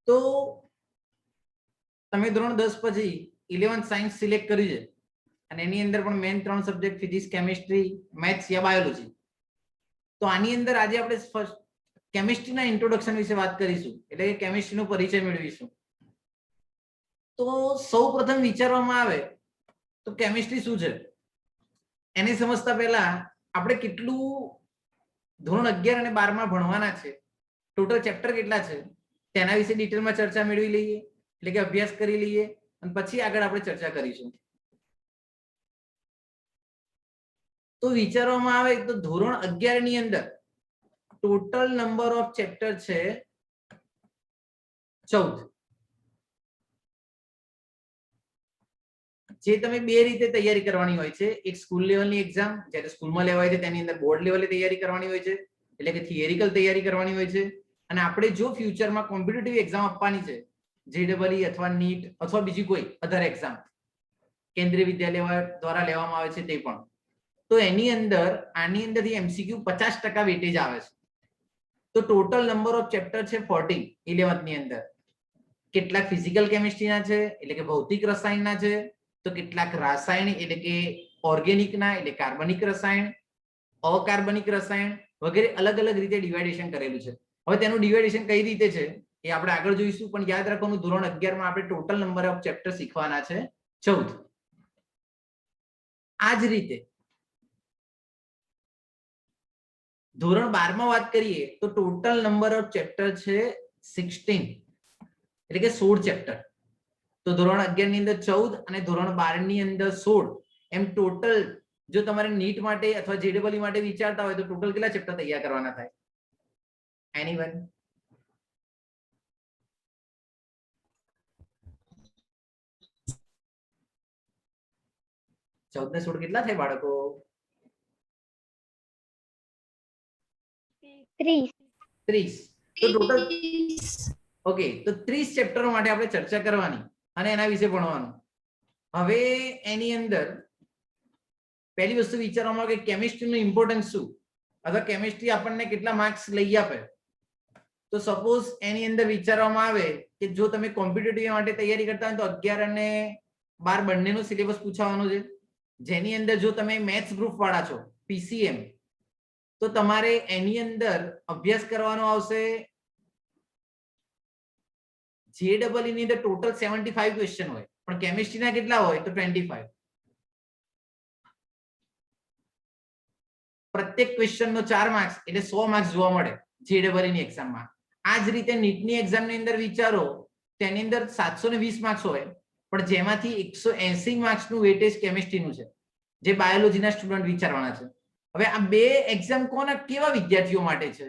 તો તમે ધોરણ 10 પછી 11th સાયન્સ સિલેક્ટ કર્યું છે અને એની અંદર પણ main 3 subject physics, chemistry, maths યા બાયોલોજી. તો આની અંદર આજે આપણે ફર્સ્ટ કેમિસ્ટ્રીના ઇન્ટ્રોડક્શન વિશે વાત કરીશું, એટલે કે કેમિસ્ટ્રીનો પરિચય મેળવીશું. તો સૌપ્રથમ વિચારવામાં આવે તો કેમિસ્ટ્રી શું છે એને સમજતા પહેલા આપણે કેટલું ધોરણ 11 અને 12 માં ભણવાના છે, ટોટલ ચેપ્ટર કેટલા છે તેના વિશે ડિટેલમાં ચર્ચા મેળવી લઈએ, એટલે કે અભ્યાસ કરી લઈએ અને પછી આગળ આપણે ચર્ચા કરીશું. તો વિચારવામાં આવે તો ધોરણ 11 ની અંદર ટોટલ નંબર ઓફ ચેપ્ટર છે 14. જે તમે બે રીતે તૈયારી કરવાની હોય છે, એક સ્કૂલ લેવલની એક્ઝામ જ્યારે સ્કૂલમાં લેવાય છે તેની અંદર બોર્ડ લેવલે તૈયારી કરવાની હોય છે, એટલે કે થિયરિકલ તૈયારી કરવાની હોય છે. અને આપણે જો ફ્યુચરમાં કોમ્પિટિટિવ એક્ઝામ આપવાની છે, જેડબલઈ અથવા નીટ અથવા બીજી કોઈ અધર એક્ઝામ કેન્દ્રીય વિદ્યાલય દ્વારા લેવામાં આવે છે તે પણ, તો એની અંદર આની અંદરથી એમસીક્યુ 50% વેટેજ આવે છે. તો ટોટલ નંબર ઓફ ચેપ્ટર છે 14 11th ની અંદર. કેટલાક ફિઝિકલ કેમિસ્ટ્રીના છે એટલે કે ભૌતિક રસાયણના છે, તો કેટલાક રાસાયણિક એટલે કે ઓર્ગેનિકના એટલે કાર્બનિક રસાયણ, અકાર્બનિક રસાયણ વગેરે અલગ અલગ રીતે ડિવાઇડેશન કરેલું છે. હવે તેનું ડિવાઇડેશન કઈ રીતે છે એ આપણે આગળ જોઈશું, પણ યાદ રાખવાનું ધોરણ 11 માં આપણે ટોટલ નંબર ઓફ ચેપ્ટર શીખવાના છે 14. આ જ રીતે ધોરણ 12 માં વાત કરીએ તો ટોટલ નંબર ઓફ ચેપ્ટર છે 16, એટલે કે 16 ચેપ્ટર. તો ધોરણ 11 ની અંદર 14 અને ધોરણ 12 ની અંદર 16, એમ ટોટલ જો તમારે નીટ માટે અથવા જેડબલઈ માટે વિચારતા હોય તો ટોટલ કેટલા ચેપ્ટર તૈયાર કરવાના થાય? એનીવન? ચૌદ ને 16 કેટલા થાય બાળકો? 30. તો ટોટલ ઓકે, તો 30 ચેપ્ટરો માટે આપણે ચર્ચા કરવાની અને એના વિશે ભણવાનું. હવે એની અંદર પહેલી વસ્તુ વિચારવામાં આવે કે કેમિસ્ટ્રીનું ઇમ્પોર્ટન્સ શું અથવા કેમિસ્ટ્રી આપણને કેટલા માર્ક્સ લઈ આપે. તો સપોઝ એની અંદર વિચારવામાં આવે કે જો તમે કોમ્પિટિટિવ માટે તૈયારી કરતા હોય તો 11 અને 12 બંનેનો સિલેબસ પૂછવાનો છે, જેની અંદર જો તમે મેથ્સ ગ્રુપ વાળા છો પીસીએમ તો તમારે એની અંદર અભ્યાસ કરવાનો આવશે જેડબલઈ ની અંદર ટોટલ 75 ક્વેશ્ચન હોય, પણ કેમિસ્ટ્રીના કેટલા હોય તો 25. પ્રત્યેક ક્વેશ્ચનનો 4 માર્ક્સ એટલે 100 માર્ક્સ જોવા મળે જેડબલઈ ની એક્ઝામમાં. આ જ રીતે નીટની એક્ઝામની અંદર વિચારો તેની અંદર 720 માર્ક્સ હોય, પણ જેમાંથી 180 માર્ક્સનું વેટેજ કેમિસ્ટ્રીનું છે, જે બાયોલોજીના સ્ટુડન્ટ વિચારવાના છે. હવે આ બે એક્ઝામ કોના કેવા વિદ્યાર્થીઓ માટે છે?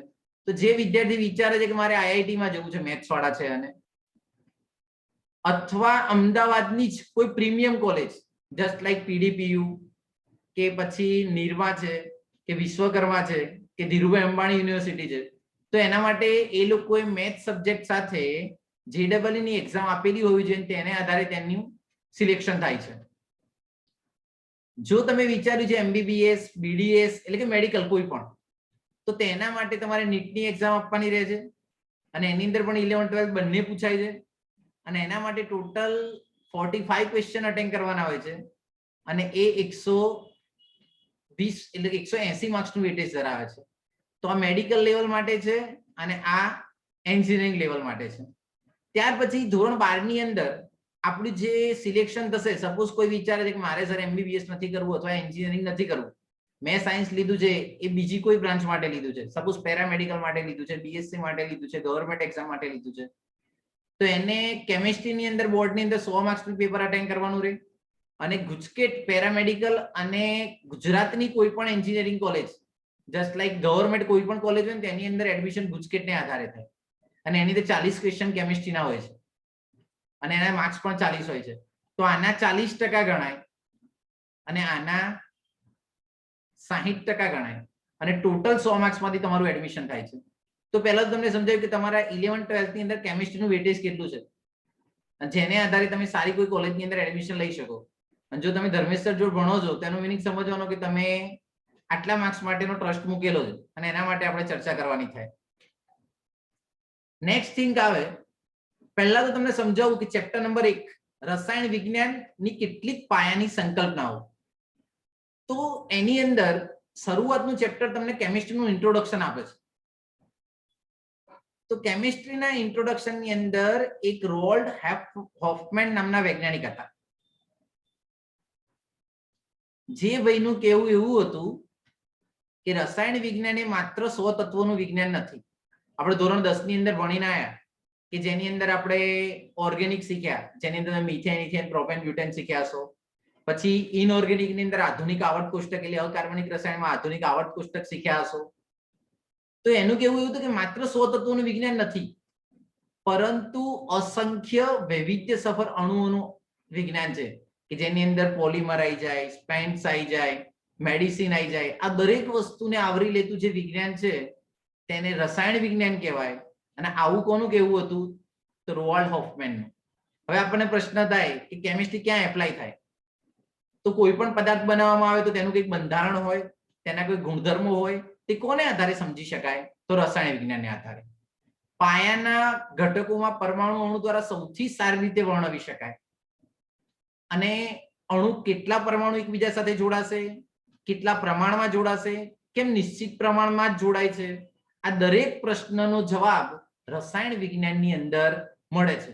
તો જે વિદ્યાર્થી વિચારે છે કે મારે આઈઆઈટીમાં જવું છે, મેથ્સ વાળા છે, અને અથવા અમદાવાદની જ કોઈ premium college just like PDPU કે પછી નિરમા છે કે વિશ્વકર્મા છે કે ધીરુભાઈ અંબાણી યુનિવર્સિટી છે, તો એના માટે એ લોકોએ મેથ્સ સબ્જેક્ટ સાથે જેડબલઈ ની એક્ઝામ આપેલી હોવી જોઈએ, તેને આધારે તેમનું સિલેક્શન થાય છે. જો તમે વિચાર્યું છે એમબીબીએસ, બીડીએસ એટલે કે મેડિકલ કોઈ પણ, તો તેના માટે તમારે નીટની એક્ઝામ આપવાની રહે છે અને એની અંદર પણ 11 12 બંને પૂછાય છે અને એના માટે ટોટલ 45 ક્વેશ્ચન અટેન્ડ કરવાના હોય છે અને એ 120 એટલે કે 180 માર્ક્સનું વેટેજ ધરાવે છે. તો આ મેડિકલ લેવલ માટે છે અને આ એન્જિનિયરિંગ લેવલ માટે છે. ત્યાર પછી ધોરણ 12 ની અંદર આપણું જે સિલેક્શન થશે, સપોઝ કોઈ વિચારે છે કે મારે સર એમબીબીએસ નથી કરવું અથવા એન્જિનિયરિંગ નથી કરવું, મેં સાયન્સ લીધું છે એ બીજી કોઈ બ્રાન્ચ માટે લીધું છે, સપોઝ પેરામેડિકલ માટે લીધું છે, બીએસસી માટે લીધું છે, ગવર્નમેન્ટ એક્ઝામ માટે લીધું છે, તો એને કેમિસ્ટ્રીની અંદર બોર્ડની અંદર 100 માર્ક્સનું પેપર અટેન્ડ કરવાનું રહે અને ગુજકેટ પેરામેડિકલ અને ગુજરાતની કોઈ પણ engineering college just like government કોઈ પણ કોલેજ હોય ને તેની અંદર એડમિશન ગુજકેટને આધારે થાય અને એની અંદર 40 ક્વેશ્ચન કેમિસ્ટ્રીના હોય છે અને એના માર્ક્સ પણ 40 હોય છે. તો આના 40% ગણાય અને આના 60% ગણાય અને ટોટલ 100 માર્ક્સમાંથી તમારું એડમિશન થાય છે. તો પહેલા તમને સમજાવ્યું કે તમારા 11 12 ની અંદર કેમિસ્ટ્રીનું વેટેજ કેટલું છે અને જેને આધારે તમે સારી કોઈ કોલેજની અંદર એડમિશન લઈ શકો. અને જો તમે ધર્મેશ સર જોડે ભણો છો તેનો મીનિંગ સમજવાનો કે તમે આટલા માર્ક્સ માટેનો ટ્રસ્ટ મૂકેલો છે અને એના માટે આપણે ચર્ચા કરવાની થાય. નેક્સ્ટ થિંગ આવે પહેલા તો તમને સમજાવું કે ચેપ્ટર નંબર 1 રસાયણ વિજ્ઞાનની કેટલીક પાયાની સંકલ્પનાઓ. તો એની અંદર શરૂઆતનું ચેપ્ટર તમને કેમિસ્ટ્રીનું ઇન્ટ્રોડક્શન આપે છે. તો કેમિસ્ટ્રીના ઇન્ટ્રોડક્શનની અંદર એક રોલ્ડ હોફમેન નામના વૈજ્ઞાનિક હતા. જે ભાઈનું કહેવું એવું હતું કે રસાયણ વિજ્ઞાન એ માત્ર 100 તત્વોનું વિજ્ઞાન નથી. આપણે ધોરણ 10 ની અંદર ભણીને આયા કે જેની અંદર આપણે ઓર્ગેનિક શીખ્યા, જેની અંદર મિથેન, ઇથેન, પ્રોપેન, બ્યુટેન શીખ્યા છો. પછી ઇનઓર્ગેનિક ની અંદર આધુનિક આવર્ત કોષ્ટક એટલે અકાર્બનિક રસાયણમાં આધુનિક આવર્ત કોષ્ટક શીખ્યા હશો. તો એનું કેવું એવું હતું કે માત્ર 100 તત્વોનું વિજ્ઞાન નથી, પરંતુ અસંખ્ય વૈવિધ્ય સફર અણુઓનું વિજ્ઞાન છે કે જેની અંદર પોલિમર આવી જાય, સ્પેન્ટ્સ આવી જાય, મેડિસિન આવી જાય. આ દરેક વસ્તુને આવરી લેતું જે વિજ્ઞાન છે તેને રસાયણ વિજ્ઞાન કહેવાય. અને આવું કોનું કેવું હતું? તો રોવાલ્ડ હોફમેનનું. હવે આપણને પ્રશ્ન થાય કે કેમિસ્ટ્રી ક્યાં એપ્લાય થાય? તો કોઈ પણ પદાર્થ બનાવવામાં આવે તો તેનું કંઈક બંધારણ હોય, તેના કોઈ ગુણધર્મો હોય, તે કોને આધારે સમજી શકાય? તો રસાયણ વિજ્ઞાનને આધારે. પાયાના ઘટકોમાં પરમાણુ અણુ દ્વારા સૌથી સારી રીતે વર્ણવી શકાય. અને અણુ કેટલા પરમાણુ એકબીજા સાથે જોડાશે, કેટલા પ્રમાણમાં જોડાશે, કેમ નિશ્ચિત પ્રમાણમાં જ જોડાય છે, આ દરેક પ્રશ્નનો જવાબ રસાયણ વિજ્ઞાનની અંદર મળે છે.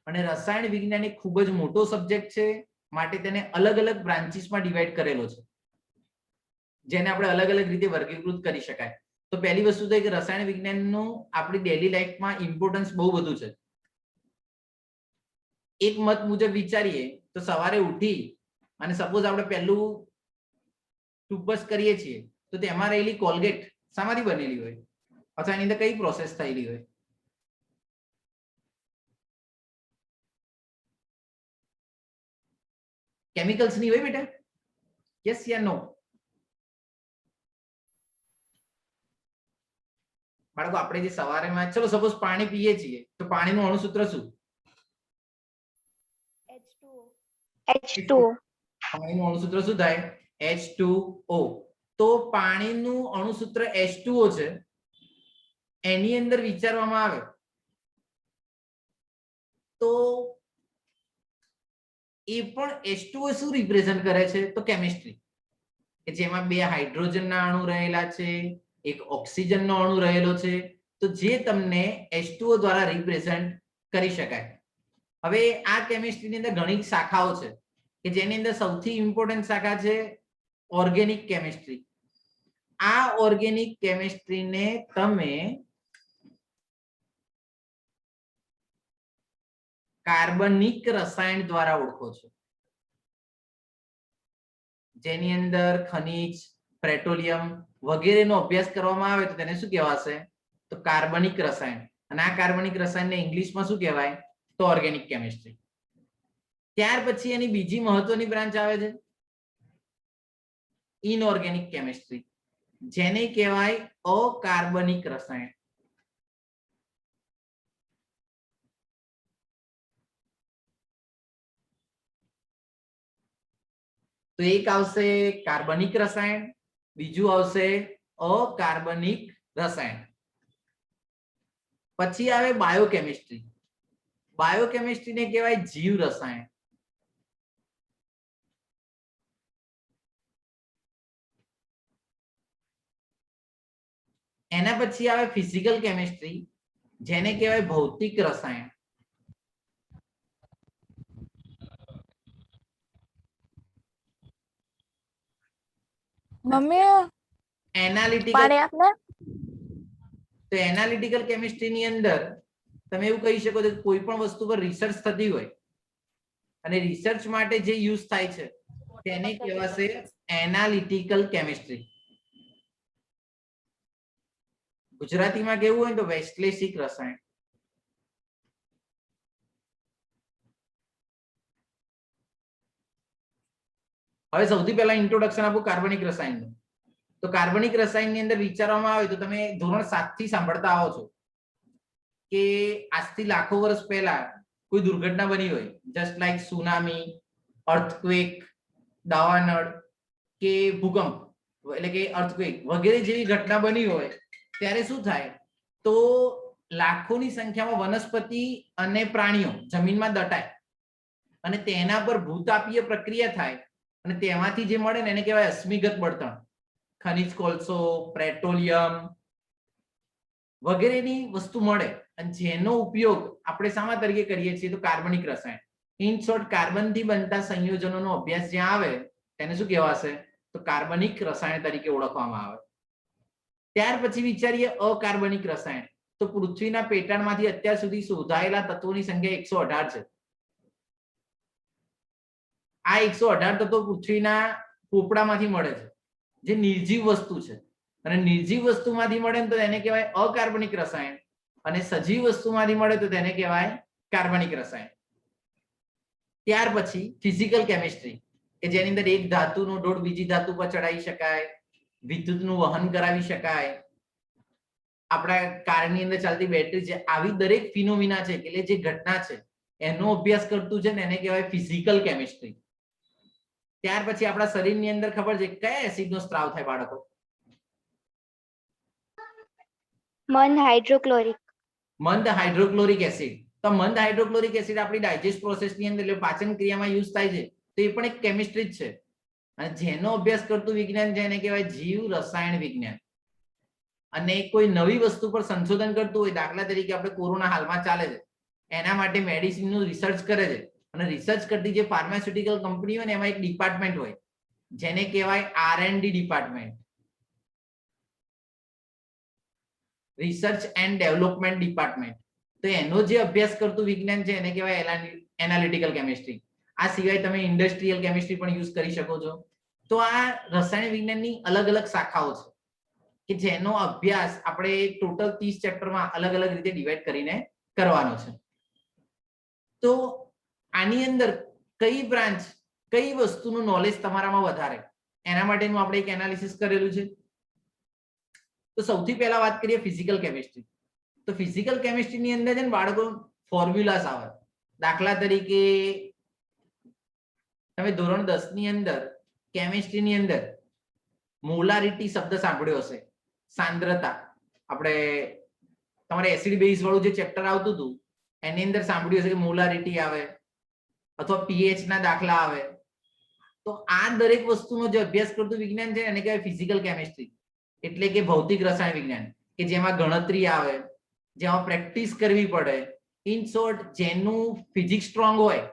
અને રસાયણ વિજ્ઞાન એક ખૂબ જ મોટો સબ્જેક્ટ છે, માટે તેને અલગ અલગ બ્રાન્ચીસમાં ડિવાઈડ કરેલો છે, જેને આપણે અલગ અલગ રીતે વર્ગીકૃત કરી શકાય. તો પહેલી વસ્તુ તો કે રસાયણ વિજ્ઞાનનું આપણી ડેલી લાઈફમાં ઇમ્પોર્ટન્સ બહુ બધું છે. એક મત મુજબ વિચારીએ તો સવારે ઉઠી અને સપોઝ આપણે પહેલું ટૂથબ્રશ કરીએ છીએ તો તેમાં રહેલી કોલગેટ શામાંથી બનેલી હોય અથવા એની અંદર કઈ પ્રોસેસ થયેલી હોય? કેમિકલ્સ ની હોય બેટા? યસ યા નો? બાળકો આપણે જે સવારેમાં ચલો સપોઝ પાણી પીએ છીએ તો પાણીનું અણુસૂત્ર શું? H2O. પાણીનું અણુસૂત્ર શું થાય? H2O. તો પાણીનું અણુસૂત્ર H2O છે. એની અંદર વિચારવામાં આવે તો એ પણ H2O શું રિપ્રેઝન્ટ કરે છે? તો કેમિસ્ટ્રી, કે જેમાં 2 હાઇડ્રોજનના અણુ રહેલા છે, એક ઓક્સિજનનો અણુ રહેલો છે. તો જે તમને H2O દ્વારા રિપ્રેઝન્ટ કરી શકાય. હવે આ કેમિસ્ટ્રીની અંદર ઘણી શાખાઓ છે કે જેની અંદર સૌથી ઇમ્પોર્ટન્ટ શાખા છે ઓર્ગેનિક કેમિસ્ટ્રી. આ ઓર્ગેનિક કેમિસ્ટ્રીને તમે કાર્બનિક રસાયણ દ્વારા ઓળખો છો, જેની અંદર ખનિજ, પેટ્રોલિયમ વગેરેનો અભ્યાસ કરવામાં આવે તો તેને શું કહેવાશે? તો કાર્બનિક રસાયણ. અને આ કાર્બનિક રસાયણને ઇંગ્લિશમાં શું કહેવાય? તો ઓર્ગેનિક કેમિસ્ટ્રી. ત્યાર પછી એની બીજી મહત્વની બ્રાન્ચ આવે છે ઇનઓર્ગેનિક કેમિસ્ટ્રી, જેને કહેવાય અકાર્બનિક રસાયણ. તો એક આવશે કાર્બનિક રસાયણ, બીજું આવશે અકાર્બનિક રસાયણ. પછી આવે બાયોકેમિસ્ટ્રી. બાયોકેમિસ્ટ્રીને કહેવાય જીવ રસાયણ. એના પછી આવે ફિઝિકલ કેમિસ્ટ્રી, જેને કહેવાય ભૌતિક રસાયણ. મમ્મી પાણી આપ ને. તો એનાલિટિકલ કેમિસ્ટ્રીની અંદર તમે એવું કહી શકો છો કે કોઈ પણ વસ્તુ પર રિસર્ચ થતી હોય અને રિસર્ચ માટે જે યુઝ થાય છે તેને કહેવાશે એનાલિટિકલ કેમિસ્ટ્રી. ગુજરાતીમાં કેવું હોય તો વૈશ્લેષિક રસાયણ. હવે સૌથી પહેલા ઇન્ટ્રોડક્શન આપું કાર્બનિક રસાયણનું. તો કાર્બનિક રસાયણની અંદર વિચારવામાં આવે તો તમે ધોરણ 7 થી સાંભળતા આવો છો કે આજથી લાખો વર્ષ પહેલા કોઈ દુર્ઘટના બની હોય, જસ્ટ લાઈક સુનામી, અર્થક્વેક, દાવાનળ કે ભૂકંપ એટલે કે અર્થક્વેક વગેરે જેવી ઘટના બની હોય ત્યારે શું થાય? તો લાખોની સંખ્યામાં વનસ્પતિ અને પ્રાણીઓ જમીનમાં દટાય અને તેના પર ભૂતાપીય પ્રક્રિયા થાય અને તેમાંથી જે મળે ને એને કહેવાય અશ્મિગત બળતણ. ખનિજ કોલસો, પેટ્રોલિયમ વગેરેની વસ્તુ મળે અને જેનો ઉપયોગ આપણે શામાં તરીકે કરીએ છીએ તો કાર્બનિક રસાયણ. ઇન શોર્ટ, કાર્બન થી બનતા સંયોજનોનો અભ્યાસ જ્યાં આવે તેને શું કહેવાશે તો કાર્બનિક રસાયણ તરીકે ઓળખવામાં આવે. ત્યાર પછી વિચારીએ અકાર્બનિક રસાયણ. તો પૃથ્વીના પેટાળમાંથી અત્યાર સુધી શોધાયેલા તત્વોની સંખ્યા 118 છે. આ 118 તત્વો પૃથ્વીના પોપડામાંથી મળે છે, જે નિર્જીવ વસ્તુ છે. અને નિર્જીવ વસ્તુમાંથી મળે તો તેને કહેવાય અકાર્બનિક રસાયણ, અને સજીવ વસ્તુમાંથી મળે તો તેને કહેવાય કાર્બનિક રસાયણ. ત્યાર પછી ફિઝિકલ કેમિસ્ટ્રી, કે જેની અંદર એક ધાતુનો ડોટ બીજી ધાતુ પર ચડાવી શકાય, વિદ્યુતનું વહન કરાવી શકાય, આપણા કારની અંદર ચાલતી બેટરી છે, આવી દરેક ફિનોમિના છે એટલે જે ઘટના છે એનો અભ્યાસ કરતું છે ને એને કહેવાય ફિઝિકલ કેમિસ્ટ્રી. ત્યાર પછી આપણા શરીરની અંદર ખબર છે કયા એસિડનો સ્ત્રાવ થાય બાળકો? મંદ હાઇડ્રોક્લોરિક. મંદ હાઇડ્રોક્લોરિક એસિડ. તો મંદ હાઇડ્રોક્લોરિક એસિડ આપણી ડાયજેસ્ટ પ્રોસેસની અંદર એટલે પાચન ક્રિયામાં યુઝ થાય છે, તો એ પણ એક કેમિસ્ટ્રી જ છે. અને જેનો અભ્યાસ કરતું વિજ્ઞાન છે એને કહેવાય જીવ રસાયણ વિજ્ઞાન. અને કોઈ નવી વસ્તુ પર સંશોધન કરતું હોય, દાખલા તરીકે આપણે કોરોના હાલમાં ચાલે છે એના માટે મેડિસિનનું રિસર્ચ કરે છે, અને રિસર્ચ કરતી જે ફાર્માસ્યુટિકલ કંપની હોય ને એમાં એક ડિપાર્ટમેન્ટ હોય જેને કહેવાય R&D department, research and development department. તો એનો જે અભ્યાસ કરતું વિજ્ઞાન છે એને કહેવાય એનાલિટિકલ કેમિસ્ટ્રી. આ સિવાય તમે ઇન્ડસ્ટ્રીયલ કેમિસ્ટ્રી પણ યુઝ કરી શકો છો. તો આ રસાયણ વિજ્ઞાનની અલગ અલગ શાખાઓ છે કે જેનો અભ્યાસ આપણે ટોટલ 30 ચેપ્ટરમાં અલગ અલગ રીતે ડિવાઈડ કરીને કરવાનો છે. તો આની અંદર કઈ બ્રાન્ચ, કઈ વસ્તુનું નોલેજ તમારામાં વધારે, એના માટેનું આપણે એક એનાલિસિસ કરેલું છે. તો સૌથી પહેલા વાત કરીએ ફિઝિકલ કેમિસ્ટ્રી. તો ફિઝિકલ કેમિસ્ટ્રીની અંદર છે ને બાળકો ફોર્મ્યુલાસ આવે. દાખલા તરીકે તમે ધોરણ 10 ની અંદર કેમિસ્ટ્રીની અંદર મોલારિટી શબ્દ સાંભળ્યો હશે, સાંદ્રતા. આપણે તમારે એસિડ બેઝ વાળું જે ચેપ્ટર આવતું હતું એની અંદર સાંભળ્યું હશે કે મોલારિટી આવે અથવા pH ના દાખલા આવે. તો આ દરેક વસ્તુનો જે અભ્યાસ કરતું વિજ્ઞાન છે એને કહેવાય ફિઝિકલ કેમિસ્ટ્રી, એટલે કે ભૌતિક રસાયણ વિજ્ઞાન, કે જેમાં ગણતરી આવે, જેમાં પ્રેક્ટિસ કરવી પડે. ઇન શોર્ટ, જેનું ફિઝિક્સ સ્ટ્રોંગ હોય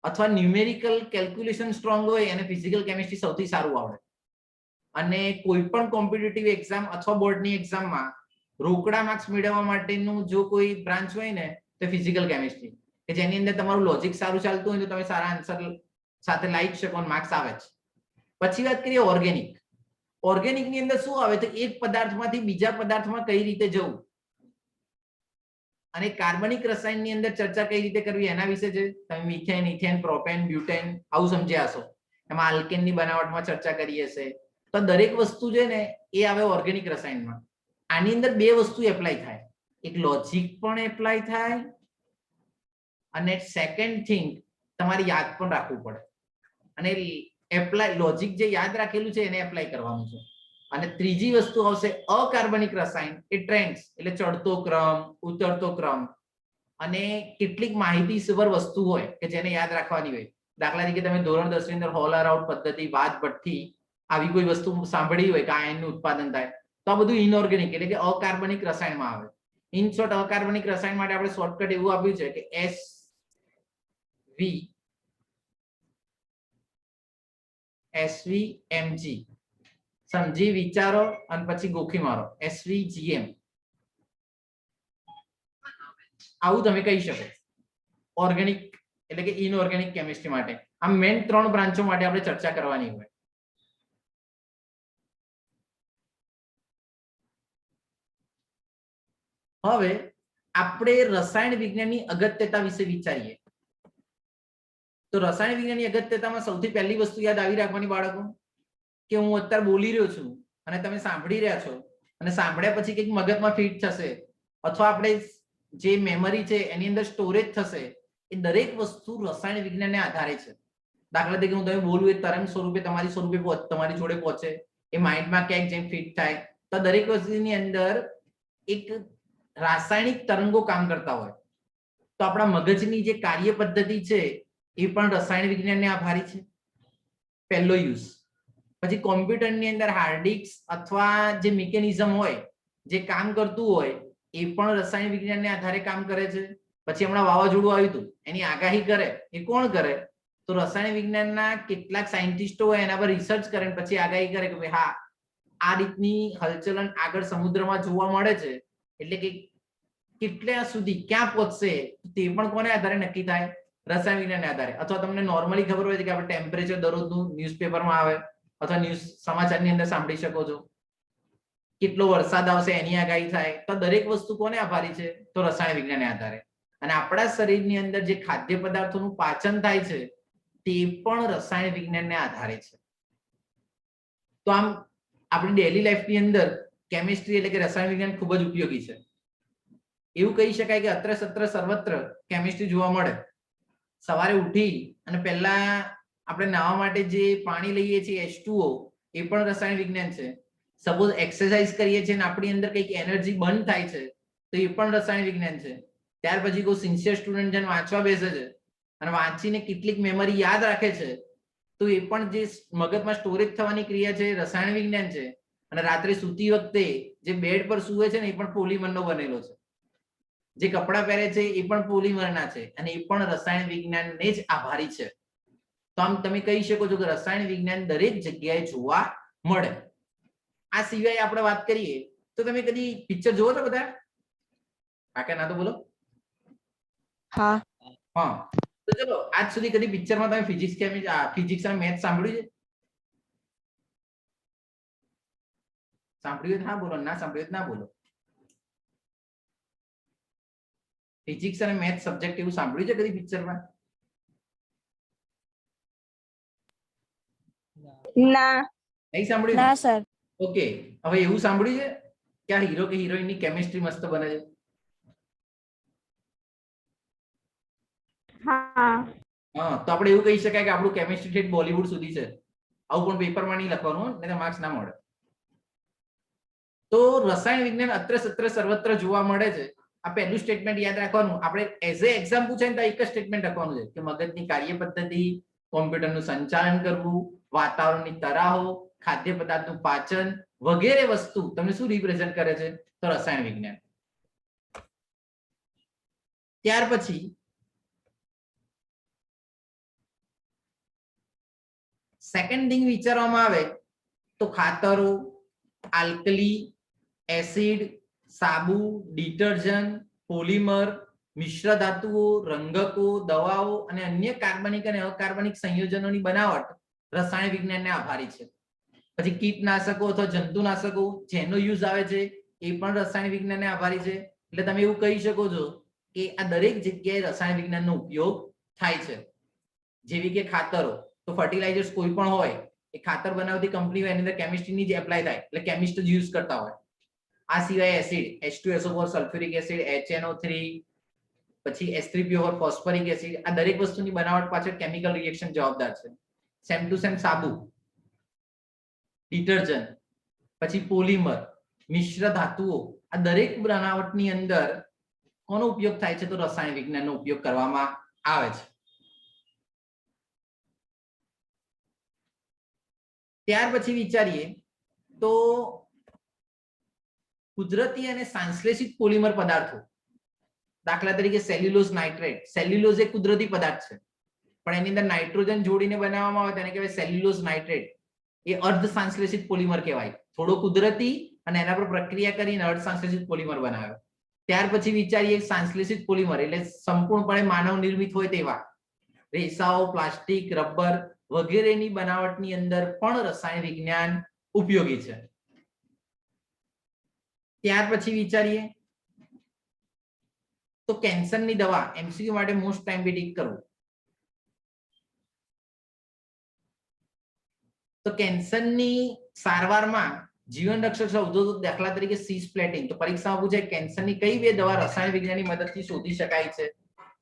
અથવા ન્યુમેરિકલ કેલ્ક્યુલેશન સ્ટ્રોંગ હોય એને ફિઝિકલ કેમિસ્ટ્રી સૌથી સારું આવડે. અને કોઈ પણ કોમ્પિટિટિવ એક્ઝામ અથવા બોર્ડની એક્ઝામમાં રોકડા માર્ક્સ મેળવવા માટેનું જો કોઈ બ્રાન્ચ હોય ને તો ફિઝિકલ કેમિસ્ટ્રી, કે જેની અંદર તમારું લોજિક સારું ચાલતું હોય તો તમે સારા આન્સર સાથે લાવી શકો અને માર્ક્સ આવે જ. પછી વાત કરીએ ઓર્ગેનિક. ઓર્ગેનિક ની અંદર શું આવે તો એક પદાર્થમાંથી બીજા પદાર્થમાં કઈ રીતે જવું, અને કાર્બનિક રસાયણની અંદર ચર્ચા કઈ રીતે કરવી એના વિશે છે. તમે મિથેન, ઇથેન, પ્રોપેન, બ્યુટેન આવું સમજ્યા હશો. એમાં આલ્કેનની બનાવટમાં ચર્ચા કરી હશે. તો દરેક વસ્તુ છે ને એ આવે ઓર્ગેનિક રસાયણમાં. આની અંદર બે વસ્તુ એપ્લાય થાય, એક લોજિક પણ એપ્લાય થાય અને સેકન્ડ થિંગ તમારે યાદ પણ રાખવું પડે. અને એપ્લાય લોજિક જે યાદ રાખેલું છે એને એપ્લાય કરવાનું છે. અને ત્રીજી વસ્તુ આવશે અકાર્બનિક રસાયણ, એ ટ્રેન્ડ્સ એટલે ચડતો ક્રમ, ઉતરતો ક્રમ અને કેટલીક માહિતીસભર વસ્તુ હોય કે જેને યાદ રાખવાની હોય. દાખલા તરીકે તમે ધોરણ 10 ની અંદર હોલર આઉટ પદ્ધતિ, વાદ ભઠ્ઠી આવી કોઈ વસ્તુ સાંભળી હોય કે આયનનું ઉત્પાદન થાય, તો આ બધું ઇનઓર્ગેનિક એટલે કે અકાર્બનિક રસાયણમાં આવે. ઇન શોર્ટ, અકાર્બનિક રસાયણ માટે આપણે શોર્ટકટ એવું આપ્યું છે કે SVMG, સમજી વિચારો અને પછી ગોખી મારો, SVGM. આવું તમે કહી શકો ઓર્ગેનિક એટલે કે ઇનઓર્ગેનિક કેમિસ્ટ્રી માટે. આ મેન 3 બ્રાન્ચો માટે આપણે ચર્ચા કરવાની હોય. હવે આપણે રસાયણ વિજ્ઞાનની અગત્યતા વિશે વિચારીએ. તો રસાયણ વિજ્ઞાનની અગત્યતામાં સૌથી પહેલી વસ્તુ યાદ આવી રાખવાની બાળકો, કે હું અત્યારે બોલી રહ્યો છું અને તમે સાંભળી રહ્યા છો, અને સાંભળ્યા પછી કંઈક મગજમાં ફિટ થશે અથવા આપણે જે મેમરી છે એની અંદર સ્ટોરેજ થશે. એ દરેક વસ્તુ રસાયણ વિજ્ઞાનને આધારે છે. દાખલા તરીકે હું તમે બોલું એ તરંગ સ્વરૂપે તમારી જોડે પહોંચે, એ માઇન્ડમાં ક્યાંક જેમ ફિટ થાય. તો દરેક વસ્તુની અંદર એક રાસાયણિક તરંગો કામ કરતા હોય તો આપણા મગજની જે કાર્ય પદ્ધતિ છે એ પણ રસાયણ વિજ્ઞાનને આભારી છે, પહેલો યુઝ. પછી કોમ્પ્યુટરની અંદર હાર્ડ ડિસ્ક અથવા જે મિકેનિઝમ હોય જે કામ કરતું હોય એ પણ રસાયણ વિજ્ઞાનને આધારે કામ કરે છે. પછી હમણાં વાવાઝોડું આવ્યું હતું એની આગાહી કરે એ કોણ કરે? તો રસાયણ વિજ્ઞાનના કેટલાક સાયન્ટિસ્ટો હોય એના પર રિસર્ચ કરે પછી આગાહી કરે કે ભાઈ હા આ રીતની હલચલન આગળ સમુદ્રમાં જોવા મળે છે, એટલે કે કેટલા સુધી ક્યાં પહોંચશે તે પણ કોને આધારે નક્કી થાય? રસાયણ વિજ્ઞાનને આધારે. અથવા તમને નોર્મલી ખબર હોય છે કે આપણે ટેમ્પરેચર દરરોજનું ન્યૂઝપેપરમાં આવે અથવા ન્યૂઝ સમાચારની અંદર સાંભળી શકો છો, કેટલો વરસાદ આવશે એની આગાહી થાય. તો દરેક વસ્તુ કોને આભારી છે? તો રસાયણ વિજ્ઞાનને આધારે. અને આપણા શરીરની અંદર જે ખાદ્ય પદાર્થોનું પાચન થાય છે તે પણ રસાયણ વિજ્ઞાનને આધારે છે. તો આમ આપણી ડેલી લાઈફની અંદર કેમિસ્ટ્રી એટલે કે રસાયણ વિજ્ઞાન ખૂબ જ ઉપયોગી છે. એવું કહી શકાય કે અત્ર સત્ર સર્વત્ર કેમિસ્ટ્રી જોવા મળે. સવારે ઉઠી અને પહેલા આપણે નાહવા માટે જે પાણી લઈએ છીએ H2O એ પણ રસાયણ વિજ્ઞાન છે. સપોઝ એક્સરસાઇઝ કરીએ છીએ અને આપણી અંદર કંઈક એનર્જી બર્ન થાય છે તો એ પણ રસાયણ વિજ્ઞાન છે. ત્યાર પછી કોઈ સિન્સિયર સ્ટુડન્ટ જેને વાંચવા બેસે છે અને વાંચીને કેટલીક મેમરી યાદ રાખે છે તો એ પણ જે મગજમાં સ્ટોરેજ થવાની ક્રિયા છે રસાયણ વિજ્ઞાન છે. અને રાત્રે સૂતી વખતે જે બેડ પર સૂવે છે ને એ પણ પોલિમરનો બનેલો છે. જે કપડાં પહેરે છે એ પણ પોલિમરના છે અને એ પણ રસાયણ વિજ્ઞાનને જ આભારી છે. તો આમ તમે કહી શકો છો કે રસાયણ વિજ્ઞાન દરેક જગ્યાએ જોવા મળે. આ સિવાય આપણે વાત કરીએ તો તમે કદી પિક્ચર જોવો છો બધા? હા કે ના તો બોલો. હા. હા તો ચલો આજ સુધી કદી પિક્ચરમાં તમે ફિઝિક્સ અને મેથ્સ સાંભળ્યું છે? સાંભળ્યું હા બોલો, ના સાંભળ્યું ના બોલો. ફિઝિક્સ અને મેથ્સ સબ્જેક્ટ એવું સાંભળ્યું છે કદી પિક્ચરમાં? ના. નહીં સાંભળ્યું? ના સર. ઓકે, હવે એવું સાંભળ્યું છે કે આ હીરો કે હિરોઈનની કેમિસ્ટ્રી મસ્ત બને છે? હા. હા તો આપણે એવું કહી શકાય કે આપણું કેમિસ્ટ્રી ઠેઠ બોલિવૂડ સુધી છે. આવું પણ પેપરમાં નહીં લખવાનું, નહીં તો માર્ક્સ ના મળે. તો રસાયણ વિજ્ઞાન અત્ર સત્ર સર્વત્ર જોવા મળે છે. આ પહેલું સ્ટેટમેન્ટ યાદ રાખવાનું. આપણે એઝ એ એક્ઝામ પૂછે ને તો એક જ સ્ટેટમેન્ટ લખવાનું છે કે મગજની કાર્ય પદ્ધતિ, કોમ્પ્યુટરનું સંચાલન કરવું, વાતાવરણની તરાહો, ખાદ્ય પદાર્થનું પાચન વગેરે વસ્તુ તમને શું રિપ્રેઝન્ટ કરે છે? તો રસાયણ વિજ્ઞાન. ત્યાર પછી સેકન્ડ થિંગ વિચારવામાં આવે તો ખાતરો, આલ્કલી, એસિડ, સાબુ, ડિટર્જન્ટ, પોલિમર, મિશ્ર ધાતુઓ, રંગકો, દવાઓ અને અન્ય કાર્બનિક અને અકાર્બનિક સંયોજનોની બનાવટ રસાયણ વિજ્ઞાનને આભારી છે. પછી કીટનાશકો અથવા જંતુનાશકો જેનો યુઝ આવે છે એ પણ રસાયણ વિજ્ઞાનને આભારી છે. એટલે તમે એવું કહી શકો છો કે આ દરેક જગ્યાએ રસાયણ વિજ્ઞાનનો ઉપયોગ થાય છે. જેવી કે ખાતરો, તો ફર્ટિલાઇઝર્સ કોઈ પણ હોય એ ખાતર બનાવતી કંપની હોય એની અંદર કેમિસ્ટ્રીની જ એપ્લાય થાય એટલે કેમિસ્ટ જ યુઝ કરતા હોય. આ સિવાય acid H2SO4 sulphuric acid, HNO3, પછી S3PO4 ફોસ્ફરિક એસિડ, આ દરેક વસ્તુની બનાવટ પાછળ કેમિકલ રિએક્શન જવાબદાર છે. સેમ ટુ સેમ સાબુ, ડિટર્જન્ટ, પછી પોલિમર, મિશ્ર ધાતુઓ, આ દરેક બનાવટની અંદર કોનો ઉપયોગ થાય છે? તો રસાયણ વિજ્ઞાનનો ઉપયોગ કરવામાં આવે છે. ત્યાર પછી વિચારીએ તો કુદરતી અને સંશ્લેષિત પોલિમર પદાર્થો, દાખલા તરીકે સેલ્યુલોઝ નાઇટ્રેટ. સેલ્યુલોઝ એક કુદરતી પદાર્થ છે પણ એની અંદર નાઇટ્રોજન જોડીને બનાવવામાં આવે તેને કહેવાય સેલ્યુલોઝ નાઇટ્રેટ. એ અર્ધ સંશ્લેષિત પોલિમર કહેવાય. થોડો કુદરતી અને એના પર પ્રક્રિયા કરીને અર્ધ સંશ્લેષિત પોલિમર બનાવ્યો. ત્યાર પછી વિચારીએ સંશ્લેષિત પોલિમર એટલે સંપૂર્ણપણે માનવ નિર્મિત હોય તેવા રેસાઓ, પ્લાસ્ટિક, રબર વગેરેની બનાવટની અંદર પણ રસાયણ વિજ્ઞાન ઉપયોગી છે. ત્યાર પછી વિચારીએ તો કેન્સરની દવા, MCQ માટે મોસ્ટ ટાઈમ બી ટીક કરવું. તો કેન્સરની સારવારમાં જીવન રક્ષક અવરોધો દાખલા તરીકે સિસ્પ્લેટિન. તો પરીક્ષામાં પૂછે કેન્સરની કઈ બે દવા રસાયણ વિજ્ઞાનની મદદથી શોધી શકાય છે?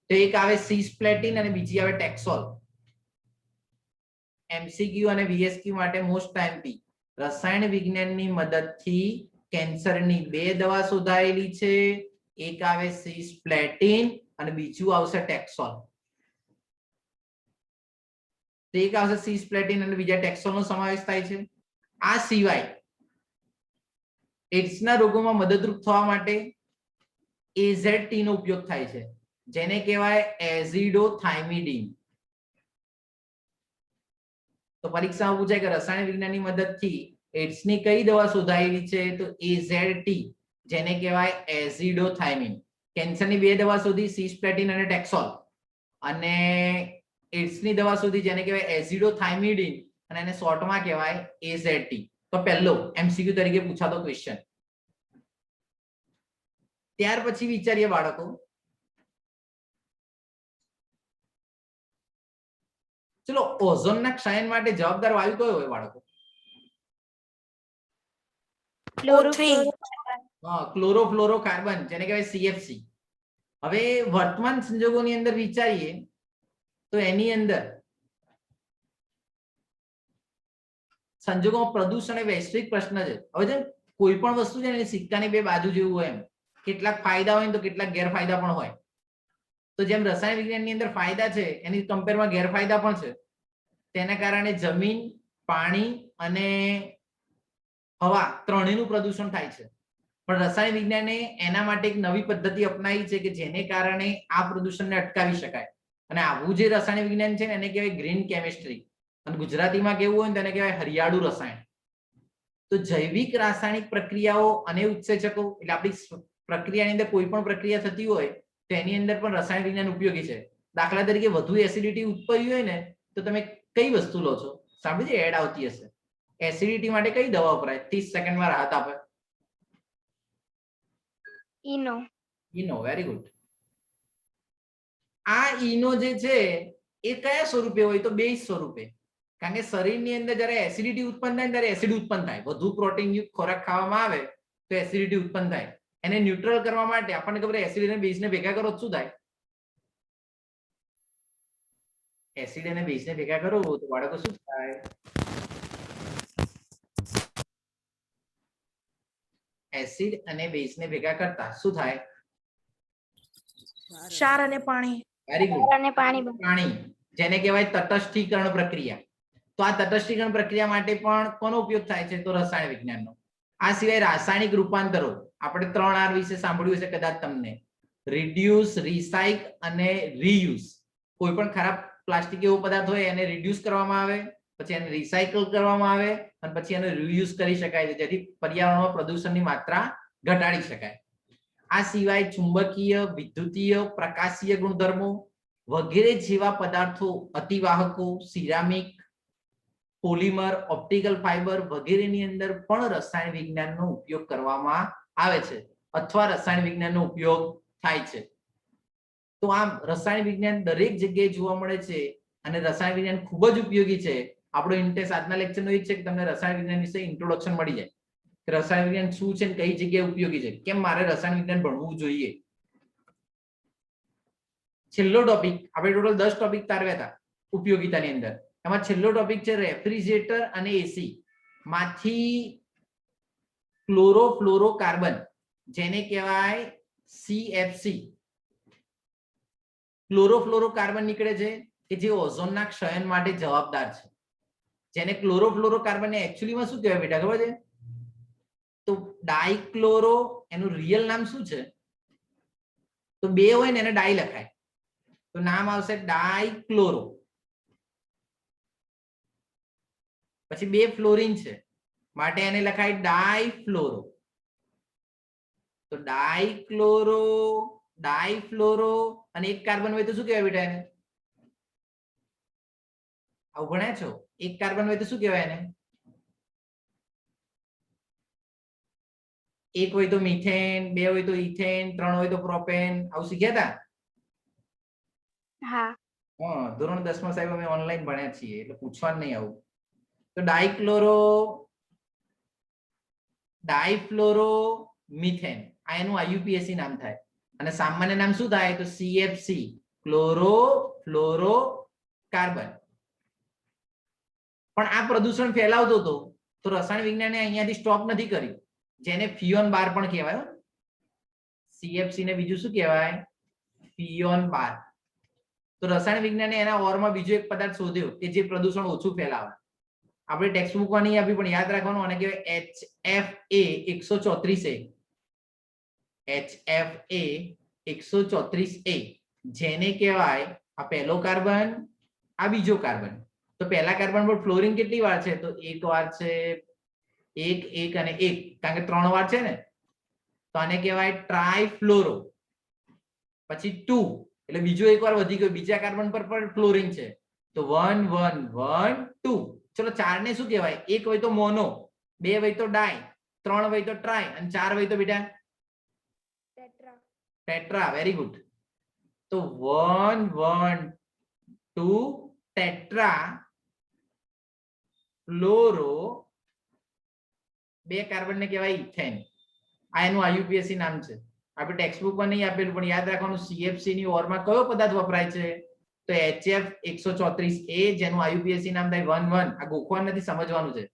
તો એક આવે સિસ્પ્લેટિન અને બીજી આવે ટેક્સોલ. MCQ અને VSQ માટે મોસ્ટ ટાઈમ પી. રસાયણ વિજ્ઞાનની મદદથી કેન્સરની બે દવા શોધાયેલી છે એક આવે સિસ્પ્લેટિન અને બીજું આવશે ટેક્સોલ. તો એક આવશે સિસ્પ્લેટિન અને બીજા ટેક્સોલ નો સમાવેશ થાય છે. આ સિવાય એડ્સના રોગોમાં મદદરૂપ થવા માટે AZT નો ઉપયોગ થાય છે, જેને કહેવાય એઝિડોથાઇમિડિન. તો પરીક્ષામાં પૂછાય કે રસાયણ વિજ્ઞાનની મદદથી એડ્સની કઈ દવા શોધાયેલી છે? તો AZT, જેને કહેવાય એઝિડોથાઇમિન. કેન્સરની બે દવા શોધી, સિસ્પ્લેટિન અને ટેક્સોલ, અને એડ્સની દવા શોધી જેને કહેવાય એઝિડોથાઇમિડિન, અને એને શોર્ટમાં કહેવાય AZT. તો પહેલો MCQ તરીકે પૂછાતો ક્વેશ્ચન. ત્યાર પછી વિચારીએ બાળકો, ચલો ઓઝોનના ક્ષયન માટે જવાબદાર વાયુ કયો હોય બાળકો? ક્લોરોફ્લોરોકાર્બન, જેને કહેવાય CFC. હવે વર્તમાન સંજોગોની અંદર વિચારીએ તો એની અંદર સંજોગોમાં પ્રદૂષણ એ વૈશ્વિક પ્રશ્ન છે. હવે છે કોઈ પણ વસ્તુ છે ને સિક્કાની બે બાજુ જેવું હોય, એમ કેટલાક ફાયદા હોય તો કેટલાક ગેરફાયદા પણ હોય. તો જેમ રસાયણ વિજ્ઞાનની અંદર ફાયદા છે એની કમ્પેરમાં ગેરફાયદા પણ છે. તેના કારણે જમીન, પાણી અને હવા ત્રણેયનું પ્રદૂષણ થાય છે. પણ રસાયણ વિજ્ઞાને એના માટે એક નવી પદ્ધતિ અપનાવી છે કે જેને કારણે આ પ્રદૂષણને અટકાવી શકાય. અને આવું જે રસાયણ વિજ્ઞાન છે ને એને કહેવાય ગ્રીન કેમિસ્ટ્રી, અને ગુજરાતીમાં કેવું હોય તેને કહેવાય હરિયાળુ રસાયણ. તો જૈવિક રાસાયણિક પ્રક્રિયાઓ અને ઉત્સેચકો, એટલે આપણી પ્રક્રિયાની અંદર કોઈ પણ પ્રક્રિયા થતી હોય તો એની અંદર પણ રસાયણ વિજ્ઞાન ઉપયોગી છે. દાખલા તરીકે વધુ એસિડિટી ઉત્પન્ન હોય ને તો તમે કઈ વસ્તુ લો છો? સાંભળી એડ આવતી હશે. એસિડિટી માટે કઈ દવા વપરાય? 30 સેકન્ડમાં રાહત આપે. ઈનો. Very good. આ ઈનો જે છે એ કયા સ્વરૂપે હોય? તો બેઝ સ્વરૂપે. કારણ કે શરીરની અંદર જ્યારે એસિડિટી ઉત્પન્ન થાય ત્યારે એસિડ ઉત્પન્ન થાય. વધુ પ્રોટીન યુક્ત ખોરાક ખાવામાં આવે તો એસિડિટી ઉત્પન્ન થાય. એને ન્યુટ્રલ કરવા માટે આપણને ખબર એસિડ અને બેઝને ભેગા કરો શું થાય? એસિડ અને બેઝને ભેગા કરો તો બાળકો શું થાય? એસિડ અને બેઝને ભેગા કરતા શું થાય? ક્ષાર અને પાણી. Very good. પાણી, જેને કહેવાય તટસ્થીકરણ પ્રક્રિયા. તો આ તટસ્થીકરણ પ્રક્રિયા માટે પણ કોનો ઉપયોગ થાય છે? તો રસાયણ વિજ્ઞાનનો. આ સિવાય રાસાયણિક રૂપાંતરો આપણે 3 R વિશે સાંભળ્યું છે કદાચ તમને. રિડ્યુસ, રિસાઇક અને રીયુઝ. કોઈ પણ ખરાબ પ્લાસ્ટિક એવો પદાર્થ હોય એને રિડ્યુસ કરવામાં આવે, પછી એને રિસાયકલ કરવામાં આવે અને પછી એને રીયુઝ કરી શકાય છે, જેથી પર્યાવરણમાં પ્રદૂષણની માત્રા ઘટાડી શકાય. આ સિવાય ચુંબકીય, વિદ્યુતીય, પ્રકાશીય ગુણધર્મો વગેરે જેવા પદાર્થો, અતિવાહકો, સિરામિક, પોલિમર, ઓપ્ટિકલ ફાઇબર વગેરેની અંદર પણ રસાયણ વિજ્ઞાનનો ઉપયોગ કરવામાં આવે છે અથવા રસાયણ વિજ્ઞાનનો ઉપયોગ થાય છે. તો આમ રસાયણ વિજ્ઞાન દરેક જગ્યાએ જોવા મળે છે અને રસાયણ વિજ્ઞાન ખૂબ જ ઉપયોગી છે. આપણો ઇન્ટેન્સ આજના લેક્ચરનો એ જ છે કે તમને રસાયણ વિજ્ઞાન વિશે ઇન્ટ્રોડક્શન મળી જાય. રસાયણ વિજ્ઞાન શું છે, કઈ જગ્યાએ ઉપયોગી છે, કેમ મારે રસાયણ વિજ્ઞાન ભણવું જોઈએ. છેલ્લો ટોપિક, આપણે ટોટલ 10 ટોપિક તારવ્યા હતા ઉપયોગિતાની અંદર. એમાં છેલ્લો ટોપિક છે રેફ્રિજરેટર અને એસી માંથી ક્લોરોફ્લોરોકાર્બન, જેને કહેવાય CFC. ક્લોરોફ્લોરોકાર્બન નીકળે છે કે જે ઓઝોનના ક્ષયન માટે જવાબદાર છે. જેને ક્લોરોફ્લોરોકાર્બન એકચ્યુઅલીમાં શું કહેવાય બેટા ખબર છે? તો ડાઇક્લોરો, એનું રિયલ નામ શું છે? તો બે હોય ને એને ડાઈ લખાય તો નામ આવશે ડાઇક્લોરો. પછી બે ફ્લોરિન છે માટે એને લખાય ડાઈફ્લોરો. તો ડાઇક્લોરો, ડાઈફ્લોરો, અને એક કાર્બન હોય તો શું કહેવાય બેટા એને? આવું ભણ્યા છો? એક કાર્બન હોય તો શું કહેવાય એને? એક હોય તો મિથેન, બે હોય તો ઇથેન, 3 હોય તો પ્રોપેન. આવું શીખ્યા હતા? હા. ધોરણ 10 માં સાહેબ અમે ઓનલાઈન ભણ્યા છીએ એટલે પૂછવાનું નહીં આવું. તો ડાઇક્લોરો, ડાઈફ્લોરો મિથેન, આ એનું IUPAC નામ થાય અને સામાન્ય નામ શું થાય? તો CFC, ક્લોરોફ્લોરોકાર્બન. પણ આ પ્રદૂષણ ફેલાવતો હતો તો રસાયણ વિજ્ઞાને અહીંયાથી સ્ટોપ નથી કર્યું, જેને ફિયોન બાર પણ કહેવાય. CFC ને બીજું શું કહેવાય? ફિયોન બાર. તો રસાયણ વિજ્ઞાને એના ઓરમાં બીજો એક પદાર્થ શોધ્યો કે જે પ્રદૂષણ ઓછું ફેલાવે. આપણે ટેક્સ્ટ બુકમાં નહીં આપી પણ યાદ રાખવાનું, આને કહેવાય HFA 134A. HFA 134A, જેને કહેવાય આ પહેલો કાર્બન, આ બીજો કાર્બન. તો પહેલા કાર્બન પર ફ્લોરિન કેટલી વાર છે? તો એક વાર છે, એક અને એક, કારણ કે 3 વાર છે ને. તો આને કહેવાય ટ્રાઇફ્લોરો. પછી 2 એટલે બીજો એક વાર વધી ગયો, બીજા કાર્બન પર પણ ફ્લોરિન છે. તો 1 1 1 2. ચલો 4 ને શું કહેવાય? એક હોય તો મોનો, 2 હોય તો ડાય, 3 હોય તો ટ્રાય અને 4 હોય તો બેટા ટેટ્રા. Very good. તો 1 1 2 ટેટ્રા ફ્લોરો, 2 કાર્બન ને કહેવાય ઇથેન. આ એનું IUPAC નામ છે. આપણે ટેક્સ્ટ બુક માં નહીં આપેલું પણ યાદ રાખવાનું, CFC ની ઓરમાં કયો પદાર્થ વપરાય છે? તો HF 134A, જેનું IUPAC નામ થાય 1 1. આ ગોખવાનું નથી, સમજવાનું છે.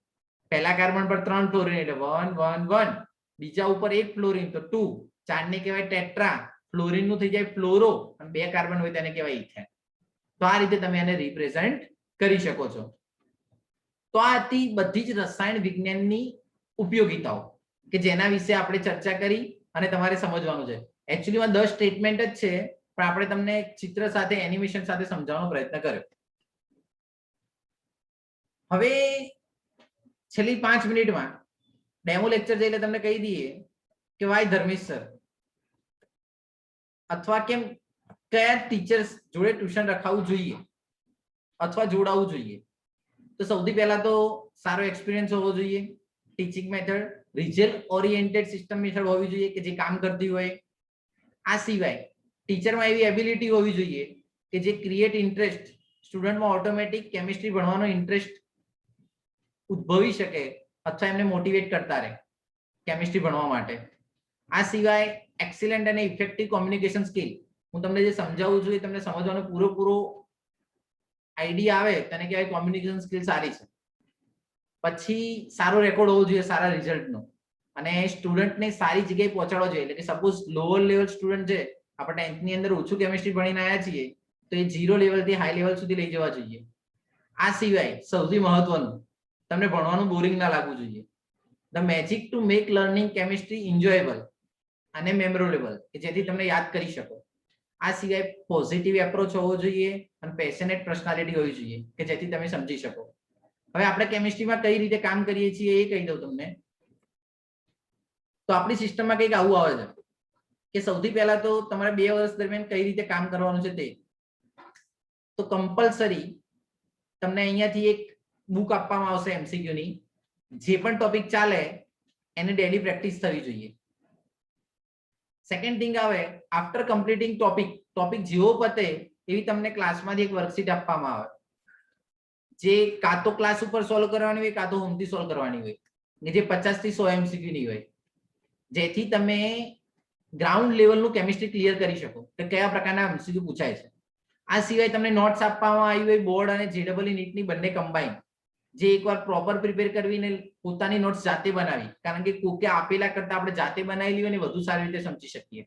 પહેલા કાર્બન પર 3 ફ્લોરિન એટલે 1 1 1, બીજા ઉપર 1 ફ્લોરિન તો 2, 4 ને કહેવાય ટેટ્રા, ફ્લોરિન નું થઈ જાય ફ્લોરો અને 2 કાર્બન હોય તેને કહેવાય ઇથેન. તો આ રીતે તમે એને રિપ્રેઝન્ટ કરી શકો છો. તો આ હતી બધી જ રસાયણ વિજ્ઞાનની ઉપયોગિતાઓ કે જેના વિશે આપણે ચર્ચા કરી અને તમારે સમજવાનું છે. એકચ્યુઅલીમાં 10 સ્ટેટમેન્ટ જ છે પણ આપણે તમને ચિત્ર સાથે, એનિમેશન સાથે સમજાવવાનો પ્રયત્ન કર્યો. હવે છેલ્લી 5 મિનિટમાં ડેમો લેક્ચર જઈને તમને કહી દઈએ કે વાય ધર્મેશ સર અથવા કેમ કયા ટીચર્સ જોડે ટ્યુશન રખાવવું જોઈએ અથવા જોડાવવું જોઈએ. તો સૌથી પહેલા તો સારો એક્સપિરિયન્સ હોવો જોઈએ. Teaching method result oriented system method હોવી જોઈએ કે જે કામ કરતી હોય. આ સિવાય ટીચરમાં એવી એબિલિટી હોવી જોઈએ કે જે ક્રિએટ ઇન્ટરેસ્ટ, સ્ટુડન્ટમાં ઓટોમેટિક કેમિસ્ટ્રી ભણવાનો ઇન્ટરેસ્ટ ઉદ્ભવી શકે અથવા એમને મોટિવેટ કરતા રહે કેમિસ્ટ્રી ભણવા માટે. આ સિવાય એક્સિલન્ટ અને ઇફેક્ટિવ કોમ્યુનિકેશન સ્કિલ. હું તમને જે સમજાવું છું એ તમને સમજવાનો પૂરો આઈડિયા આવે તેને કહેવાય કોમ્યુનિકેશન સ્કિલ સારી છે. પછી સારો રેકોર્ડ હોવો જોઈએ સારા રિઝલ્ટનો અને સ્ટુડન્ટને સારી જગ્યાએ પહોંચાડવો જોઈએ. એટલે કે સપોઝ લોઅર લેવલ સ્ટુડન્ટ છે, આપણે 10th ની અંદર ઓછું કેમિસ્ટ્રી ભણીને આવ્યા છીએ તો એ 0 લેવલથી હાઈ લેવલ સુધી લઈ જવા જોઈએ. આ સિવાય સૌથી મહત્વનું, તમને ભણવાનું બોરિંગ ના લાગવું જોઈએ. The magic to make learning chemistry enjoyable અને મેમોરેબલ, કે જેથી તમને યાદ કરી શકો. આ સિવાય પોઝિટિવ એપ્રોચ હોવો જોઈએ અને પેશનેટ પર્સનાલિટી હોવી જોઈએ કે જેથી તમે સમજી શકો. હવે આપણે કેમિસ્ટ્રીમાં કઈ રીતે કામ કરીએ છીએ એ કહી દઉં તમને. તો આપણી સિસ્ટમમાં કંઈક આવું આવે છે કે સૌથી પહેલા તો તમારે 2 વર્ષ દરમિયાન કઈ રીતે કામ કરવાનું છે તે. તો કમ્પલસરી તમને અહીંયાથી એક બુક આપવામાં આવશે MCQ ની. જે પણ ટોપિક ચાલે એને ડેલી પ્રેક્ટિસ થવી જોઈએ. સેકન્ડ થિંગ આવે, આફ્ટર કમ્પ્લીટિંગ ટોપિક જેવો પતે એવી તમને ક્લાસમાંથી એક વર્કશીટ આપવામાં આવે જે કાં તો ક્લાસ ઉપર સોલ્વ કરવાની હોય કાં તો હોમથી સોલ્વ કરવાની હોય, જે 50 થી 100 MCQ ની હોય, જેથી તમે ગ્રાઉન્ડ લેવલનું કેમિસ્ટ્રી ક્લિયર કરી શકો કે કયા પ્રકારના MCQ પૂછાય છે. આ સિવાય તમને નોટ્સ આપવામાં આવી હોય બોર્ડ અને JEE નીટની બંને કમ્બાઈન, જે એકવાર પ્રોપર પ્રિપેર કરવીને પોતાની નોટ્સ જાતે બનાવી, કારણ કે કોકે આપેલા કરતા આપણે જાતે બનાવેલી હોય ને વધુ સારી રીતે સમજી શકીએ.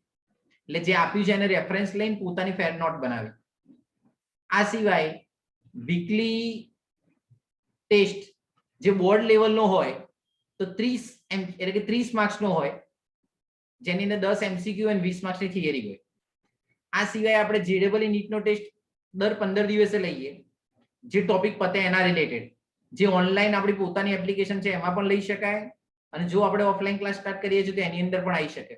એટલે જે આપ્યું છે એને રેફરન્સ લઈને પોતાની ફેર નોટ બનાવી. આ સિવાય વીકલી ટેસ્ટ જે બોર્ડ લેવલનો હોય તો 30 માર્ક્સનો હોય, જેની અંદર 10 MCQ અને 20 માર્ક્સની થિયરી હોય. આ સિવાય આપણે JEE નીટનો ટેસ્ટ દર 15 દિવસે લઈએ, જે ટોપિક પતે એના રિલેટેડ, જે ઓનલાઈન આપણી પોતાની એપ્લિકેશન છે એમાં પણ લઈ શકાય અને જો આપણે ઓફલાઈન ક્લાસ સ્ટાર્ટ કરીએ છીએ તો એની અંદર પણ આવી શકે.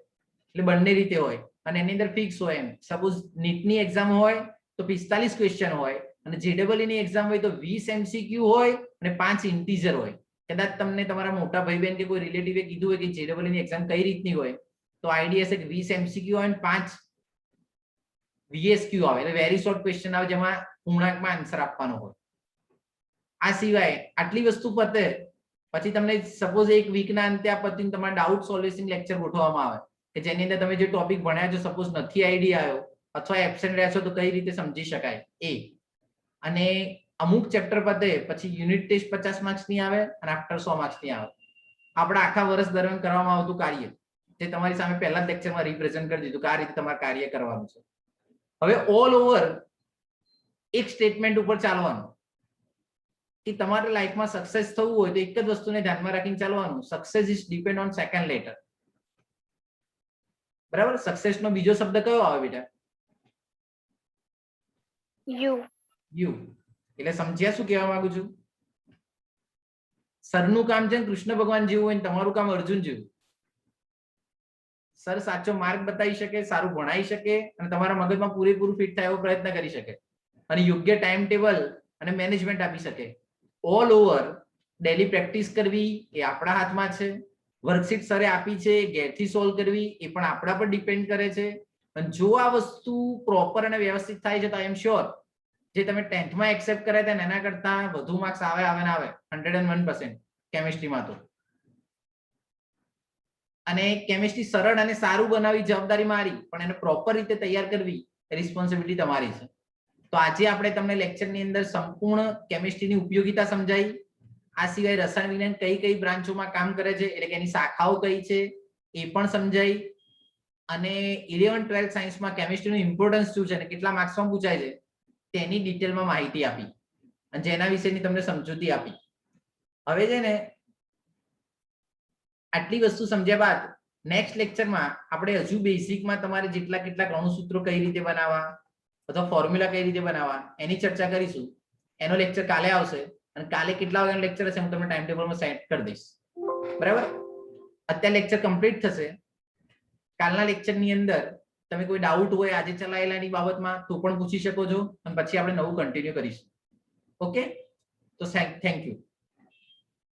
એટલે બંને રીતે હોય અને એની અંદર ફિક્સ હોય. એમ સપોઝ નીટની એક્ઝામ હોય તો 45 ક્વેશ્ચન હોય અને JEE ની એક્ઝામ હોય તો 20 MCQ હોય અને 5 ઇન્ટીજર હોય. કદાચ તમને તમારા મોટા ભાઈ બહેન કે કોઈ રિલેટિવે કીધું હોય કે JEE ની એક્ઝામ કઈ રીતની હોય તો આઈડિયા છે કે 20 MCQ હોય અને 5 VSQ આવે, એટલે વેરી શોર્ટ ક્વેશ્ચન આવે જેમાં પૂર્ણાંકમાં આન્સર આપવાનો હોય. આ સિવાય આટલી વસ્તુ પતે પછી તમને સપોઝ એક વીકના અંતે આ પતિને તમારા ડાઉટ સોલ્યુશન લેક્ચર ગોઠવવામાં આવે કે જેની અંદર તમે જે ટોપિક ભણ્યા છો સપોઝ નથી આઈડિયા આવ્યો અથવા એબ્સેન્ટ રહ્યા છો તો કઈ રીતે સમજી શકાય એ. અને અમુક ચેપ્ટર પતે પછી યુનિટ ટેસ્ટ 50 માર્ક્સની આવે અને આફ્ટર 100 માર્ક્સની આવે. આપણા આખા વર્ષ દરમિયાન કરવામાં આવતું કાર્ય જે તમારી સામે પહેલા જ લેક્ચરમાં રિપ્રેઝન્ટ કરી દીધું કે આ રીતે તમારે કાર્ય કરવાનું છે. હવે ઓલ ઓવર એક સ્ટેટમેન્ટ ઉપર ચાલવાનું કે તમારે લાઈફમાં સક્સેસ થવું હોય તો એક જ વસ્તુને ધ્યાનમાં રાખીને ચાલવાનું, success is depend on second letter. બરાબર? સક્સેસ નો બીજો શબ્દ કયો આવે બેટા? યુ. યુ. એટલે સમજ્યા શું કહેવા માંગુ છું? સરનું કામ છે કૃષ્ણ ભગવાન જેવું હોય ને તમારું કામ અર્જુન જેવું. સર સાચો માર્ગ બતાવી શકે, સારું ભણાવી શકે અને તમારા મગજમાં પૂરેપૂરું ફિટ થાય એવો પ્રયત્ન કરી શકે અને યોગ્ય ટાઈમ ટેબલ અને મેનેજમેન્ટ આપી શકે. ઓલ ઓવર ડેલી પ્રેક્ટિસ કરવી એ આપણા હાથમાં છે. વર્કશીટ સરે આપી છે ઘેરથી સોલ્વ કરવી એ પણ આપણા પર ડિપેન્ડ કરે છે. અને જો આ વસ્તુ પ્રોપર અને વ્યવસ્થિત થાય છે તો આઈ એમ શ્યોર જે તમે 10th માં એક્સેપ્ટ કર્યા હતા એના કરતા વધુ માર્ક્સ આવે 101% કેમિસ્ટ્રીમાં તો. અને કેમિસ્ટ્રી સરળ અને સારું બનાવવી જવાબદારી મારી, પણ એને પ્રોપર રીતે તૈયાર કરવી રિસ્પોન્સિબિલિટી તમારી છે. તો આજે આપણે તમને લેક્ચરની અંદર સંપૂર્ણ કેમિસ્ટ્રીની ઉપયોગિતા સમજાઈ. આ સિવાય રસાયણ વિજ્ઞાન કઈ કઈ બ્રાન્ચોમાં કામ કરે છે એટલે કે એની શાખાઓ કઈ છે એ પણ સમજાઈ. અને 11-12 સાયન્સમાં કેમિસ્ટ્રીનું ઇમ્પોર્ટન્સ શું છે અને કેટલા માર્ક્સમાં પૂછાય છે તેની ડિટેલમાં માહિતી આપી અને જેના વિશેની તમને સમજૂતી આપી. હવે છે ને આટલી વસ્તુ સમજ્યા બાદ નેક્સ્ટ લેક્ચરમાં આપણે હજુ બેઝિકમાં તમારે કેટલાક અણુસૂત્રો કઈ રીતે બનાવવા અથવા ફોર્મ્યુલા કઈ રીતે બનાવવા એની ચર્ચા કરીશું. એનો લેક્ચર કાલે આવશે અને કાલે કેટલા વાગ્યાનો લેક્ચર હશે હું તમને ટાઈમ ટેબલમાં સેટ કરી દઈશ. બરાબર? અત્યારે લેક્ચર કમ્પ્લીટ થશે. કાલના લેક્ચરની અંદર તમે કોઈ ડાઉટ હોય આજે ચલાયેલાની બાબતમાં તો પણ પૂછી શકો છો અને પછી આપણે નવું કન્ટિન્યુ કરીશું. ઓકે? તો થેન્ક યુ.